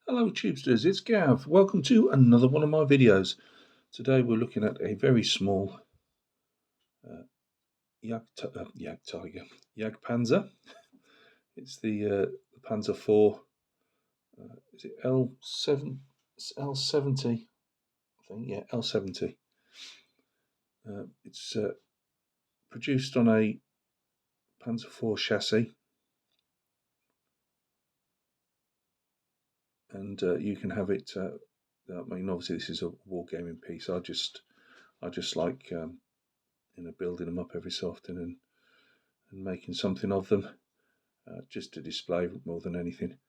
Hello Tubesters, it's Gav. Welcome to another one of my videos. Today we're looking at a very small uh, Jagdpanzer. It's the Panzer IV. Is it L7? It's L70, I think. Yeah, L70. It's produced on a Panzer IV chassis, and you can have it. I mean, obviously this is a wargaming piece. I just like building them up every so often and making something of them. Just to display more than anything.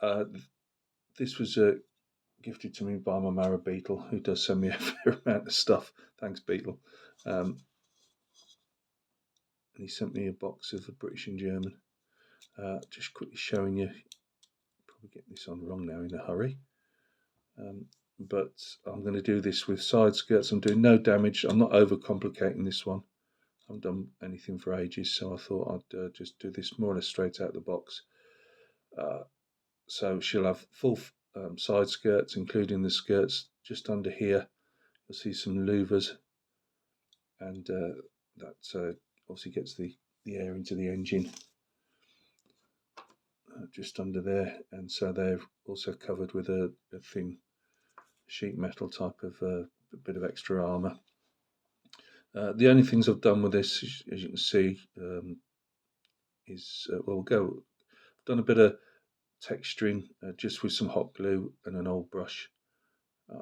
Uh, this was gifted to me by my Mara Beetle, who does send me a fair amount of stuff. Thanks, Beetle. And he sent me a box of the British and German. Just quickly showing you, probably getting this on wrong now in a hurry. But I'm going to do this with side skirts. I'm doing no damage. I'm not overcomplicating this one. I haven't done anything for ages, so I thought I'd just do this more or less straight out of the box. So she'll have full side skirts, including the skirts just under here. You'll see some louvers, and that obviously gets the air into the engine just under there. And so they're also covered with a thin sheet metal type of bit of extra armour. The only things I've done with this, as you can see, is I've done a bit of texturing just with some hot glue and an old brush.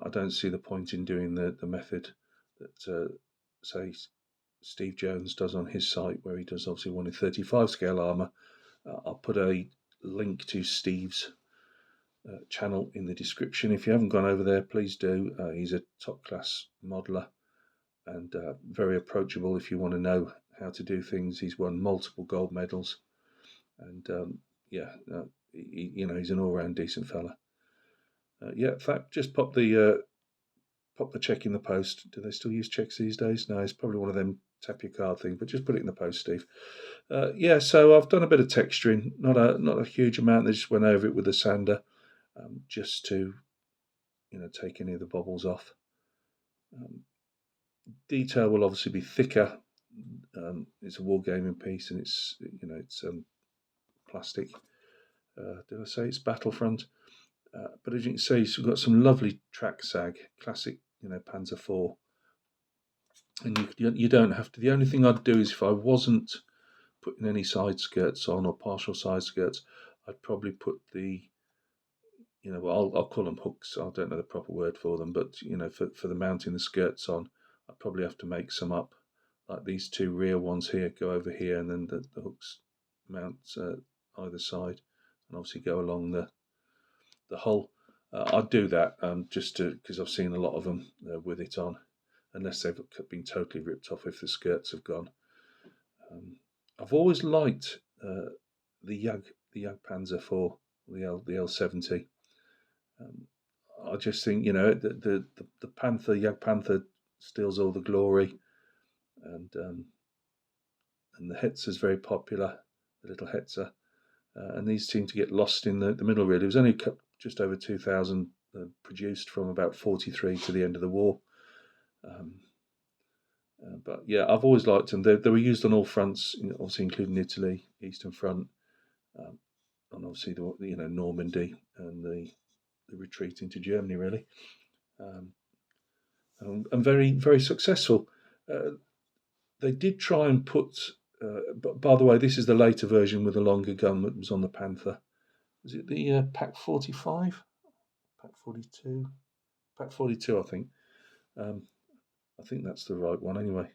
I don't see the point in doing the method that, say, Steve Jones does on his site, where he does obviously one in 35 scale armour. I'll put a link to Steve's channel in the description. If you haven't gone over there, please do. He's a top class modeller and very approachable if you want to know how to do things. He's won multiple gold medals, and he's an all-round decent fella. In fact, just pop the check in the post. Do they still use checks these days? No, it's probably one of them tap your card thing, but just put it in the post, Steve. So I've done a bit of texturing, not a huge amount. I just went over it with a sander, just to take any of the bobbles off. Detail will obviously be thicker. It's a wargaming piece, and it's plastic. Did I say it's Battlefront? But as you can see, we've got some lovely track sag, classic, Panzer IV. And you don't have to. The only thing I'd do is, if I wasn't putting any side skirts on or partial side skirts, I'd probably put the, I'll call them hooks. I don't know the proper word for them, but for the mounting the skirts on, I'd probably have to make some up. Like these two rear ones here go over here, and then the hooks mount either side, and obviously go along the hull. I'd do that just because I've seen a lot of them with it on, unless they've been totally ripped off if the skirts have gone. I've always liked the Jagdpanzer IV, the L70. I just think the Jagdpanther steals all the glory, and the Hetzer is very popular, the little Hetzer, and these seem to get lost in the middle. Really, it was only just over 2,000 produced from about 43 to the end of the war. But yeah, I've always liked them. They were used on all fronts, obviously including Italy, Eastern Front, and obviously the Normandy and the retreat into Germany, really, and very very successful. They did try and put. But by the way, this is the later version with the longer gun that was on the Panther. Was it the Pack 45? Pack 42? Pack 42, I think. I think that's the right one anyway.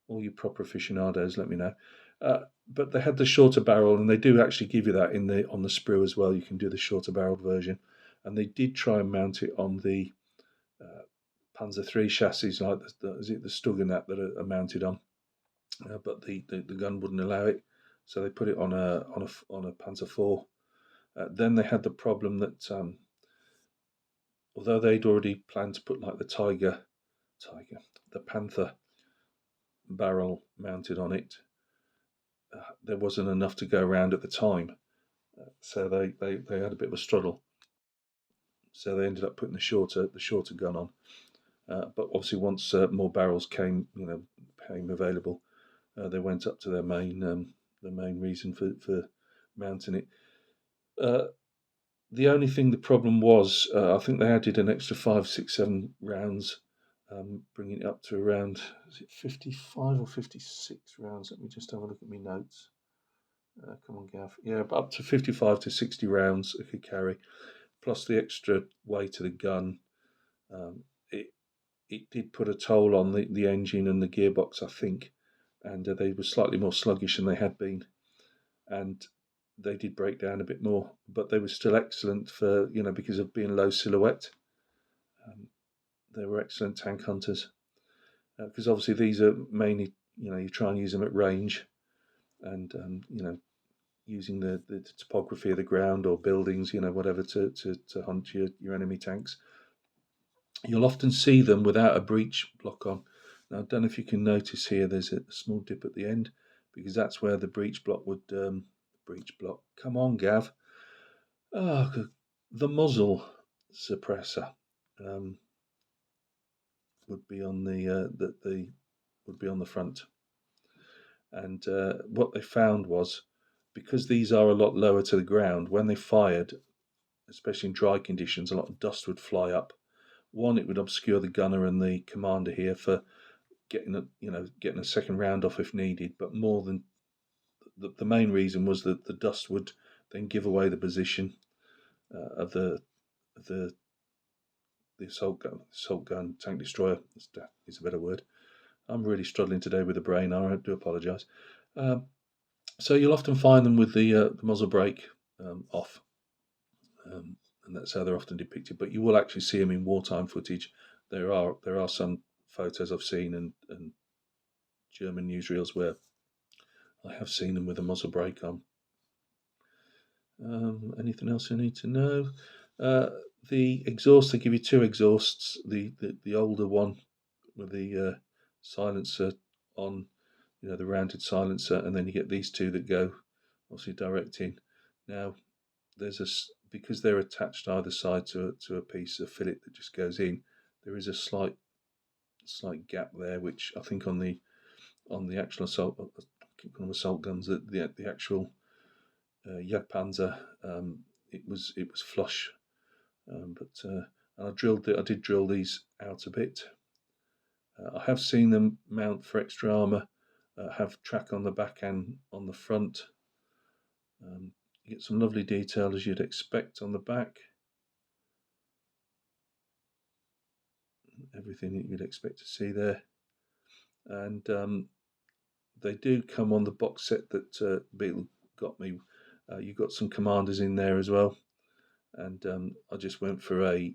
All you proper aficionados, let me know. But they had the shorter barrel, and they do actually give you that on the sprue as well. You can do the shorter barreled version, and they did try and mount it on the Panzer III chassis, like is it the Stugenet that are mounted on, but the gun wouldn't allow it, so they put it on a Panzer IV. Then they had the problem that although they'd already planned to put like the Panther barrel mounted on it, there wasn't enough to go around at the time, so they had a bit of a struggle. so they ended up putting the shorter gun on. But obviously, once more barrels came available, they went up to their main reason for mounting it. The only thing, the problem was, I think they added an extra 5, 6, 7 rounds, bringing it up to around, is it 55 or 56 rounds? Let me just have a look at my notes. Come on, Gav. Yeah, up to 55 to 60 rounds it could carry, plus the extra weight of the gun. Um, it it did put a toll on the engine and the gearbox, I think, and they were slightly more sluggish than they had been, and they did break down a bit more, but they were still excellent for, because of being low silhouette. They were excellent tank hunters, because obviously these are mainly, you try and use them at range, and using the topography of the ground or buildings, whatever, to hunt your enemy tanks. You'll often see them without a breech block on. Now, I don't know if you can notice here, there's a small dip at the end, because that's where the breech block would, breech block, come on, Gav. The muzzle suppressor would be on would be on the front, and what they found was, because these are a lot lower to the ground, when they fired, especially in dry conditions, a lot of dust would fly up. One, it would obscure the gunner and the commander here for getting a second round off if needed. But more than the main reason was that the dust would then give away the position of the assault gun tank destroyer. That is a better word. I'm really struggling today with the brain. I do apologise. So you'll often find them with the muzzle brake off. And that's how they're often depicted. But you will actually see them in wartime footage. There are some photos I've seen and German newsreels where I have seen them with a muzzle brake on. Anything else you need to know? The exhaust, they give you two exhausts. The older one with the silencer on, the rounded silencer, and then you get these two that go obviously direct in. Now, because they're attached either side to a piece of fillet that just goes in, there is a slight gap there, which I think on the actual assault guns, the actual Jagdpanzer, it was flush, but I did drill these out a bit. I have seen them mount for extra armour, have track on the back and on the front. You get some lovely detail, as you'd expect, on the back. Everything that you'd expect to see there. And they do come on the box set that Beetle got me. You got some commanders in there as well. And I just went for a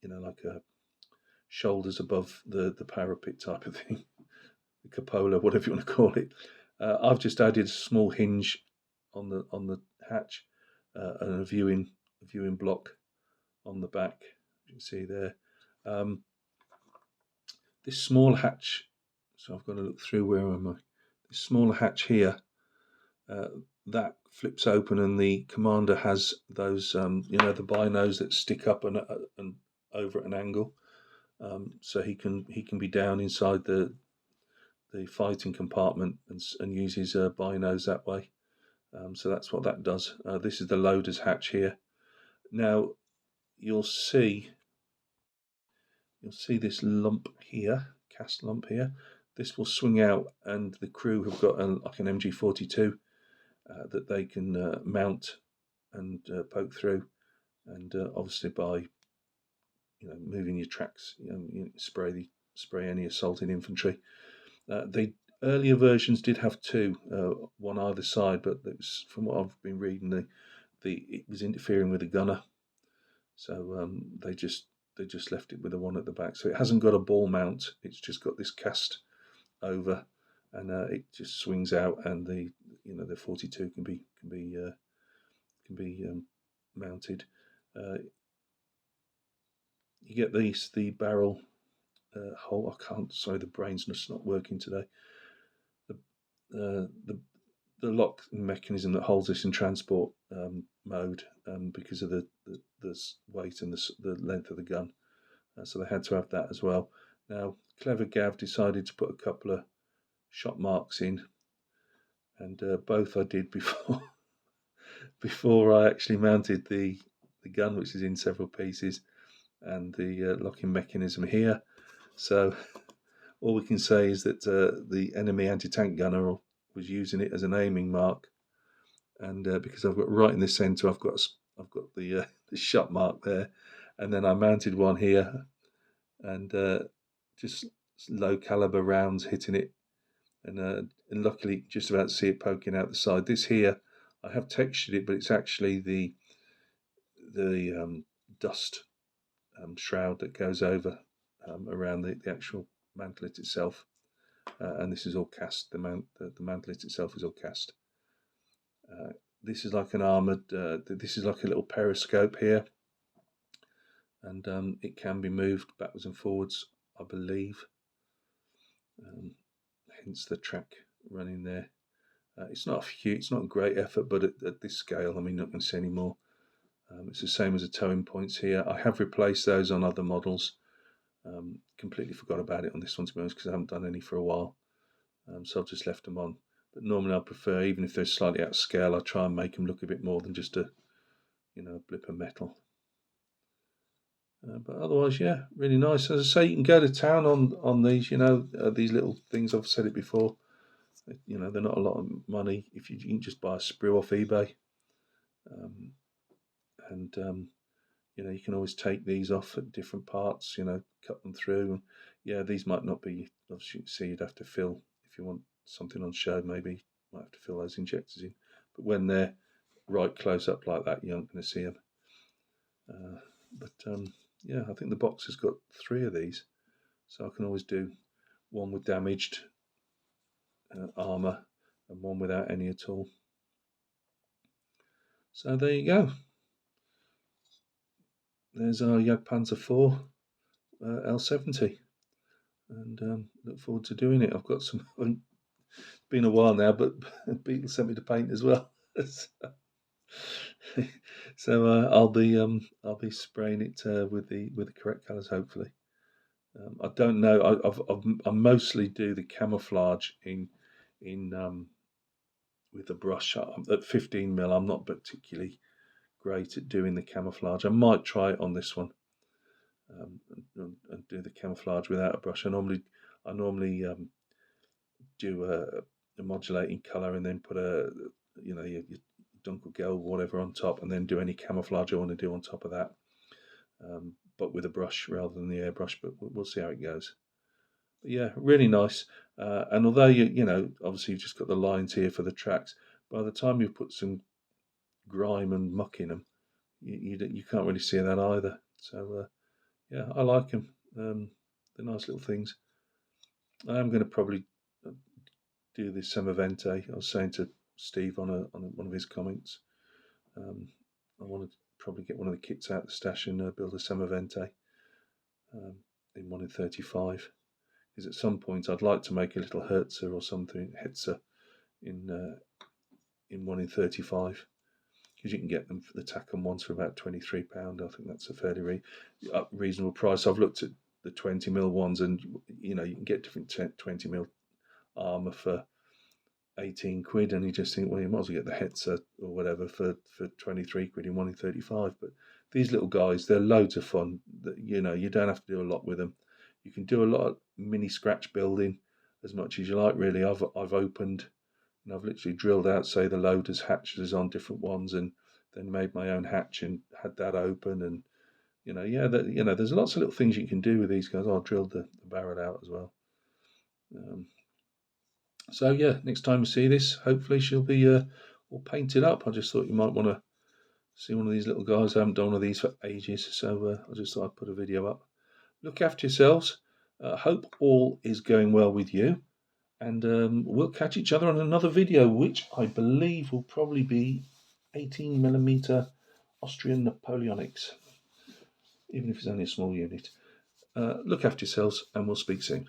like a shoulders above the parapet type of thing, the cupola, whatever you want to call it. I've just added a small hinge on the hatch and a viewing block on the back. You can see there. This small hatch. So I've got to look through. Where am I? This small hatch here. That flips open, and the commander has those, the binos that stick up and over at an angle, so he can be down inside the fighting compartment and use his binos that way. So that's what that does. This is the loader's hatch here. Now you'll see this lump here, cast lump here. This will swing out, and the crew have got like an MG42 that they can mount and poke through, and obviously by moving your tracks, you spray any assaulting infantry. The earlier versions did have two, one either side, but it was, from what I've been reading, it was interfering with the gunner, so they just left it with the one at the back. So it hasn't got a ball mount; it's just got this cast over, and it just swings out, and the 42 can be mounted. You get the barrel hole. I can't. Sorry, the brain's just not working today. The lock mechanism that holds this in transport mode because of the weight and the length of the gun. So they had to have that as well. Now, Clever Gav decided to put a couple of shot marks in, and both I did before I actually mounted the gun, which is in several pieces, and the locking mechanism here. So all we can say is that the enemy anti-tank gunner was using it as an aiming mark, and because I've got right in the centre, I've got the shot mark there, and then I mounted one here, and just low caliber rounds hitting it, and luckily just about to see it poking out the side. This here, I have textured it, but it's actually the dust shroud that goes over around the actual mantlet itself, and this is all cast. The mantlet itself is all cast. This is like an armoured. This is like a little periscope here, and it can be moved backwards and forwards, I believe. Hence the track running there. It's not a great effort, but at this scale, I mean, not going to see any more. It's the same as the towing points here. I have replaced those on other models. Completely forgot about it on this one, to be honest, because I haven't done any for a while. So I've just left them on. But normally I prefer, even if they're slightly out of scale, I try and make them look a bit more than just a blip of metal. But otherwise, yeah, really nice. As I say, you can go to town on these. These little things. I've said it before. They're not a lot of money. If you can just buy a sprue off eBay, and you can always take these off at different parts. Cut them through. And yeah, these might not be. Obviously, you'd have to fill if you want something on show. Maybe you might have to fill those injectors in. But when they're right close up like that, you aren't going to see them. Yeah, I think the box has got 3 of these, so I can always do one with damaged armour and one without any at all. So there you go. There's our Jagdpanzer 4 L70, and look forward to doing it. I've got some. It's been a while now, but Beetle sent me to paint as well. So I'll be spraying it with the correct colours, hopefully. I don't know. I mostly do the camouflage in with a brush. At 15mm, I'm not particularly great at doing the camouflage. I might try it on this one and do the camouflage without a brush. I normally do a modulating colour and then put your Dunkelgelb or whatever on top, and then do any camouflage I want to do on top of that, but with a brush rather than the airbrush. But we'll see how it goes. But yeah, really nice. And although obviously you've just got the lines here for the tracks, by the time you've put some grime and muck in them, you can't really see that either. So yeah, I like them. They're nice little things. I am going to probably do this Semavente. I was saying to Steve on one of his comments, I want to probably get one of the kits out of the stash and build a Semavente in 1 in 35. Because at some point I'd like to make a little Hertzer or something, Hetzer in 1 in 35. Because you can get them for the Takom ones for about £23. I think that's a fairly reasonable price. I've looked at the 20mm ones, and you can get different 20mm armour for 18 quid, and you just think, well, you might as well get the Hetzer or whatever for 23 quid in 1 in 35. But these little guys, they're loads of fun. You don't have to do a lot with them. You can do a lot of mini scratch building as much as you like, really. I've opened, and I've literally drilled out, say, the loaders hatches on different ones, and then made my own hatch and had that open. And there's lots of little things you can do with these guys. I drilled the barrel out as well. So yeah, next time you see this, hopefully she'll be all painted up. I just thought you might want to see one of these little guys. I haven't done one of these for ages, so I just thought I'd put a video up. Look after yourselves. Hope all is going well with you. And we'll catch each other on another video, which I believe will probably be 18mm Austrian Napoleonics, even if it's only a small unit. Look after yourselves, and we'll speak soon.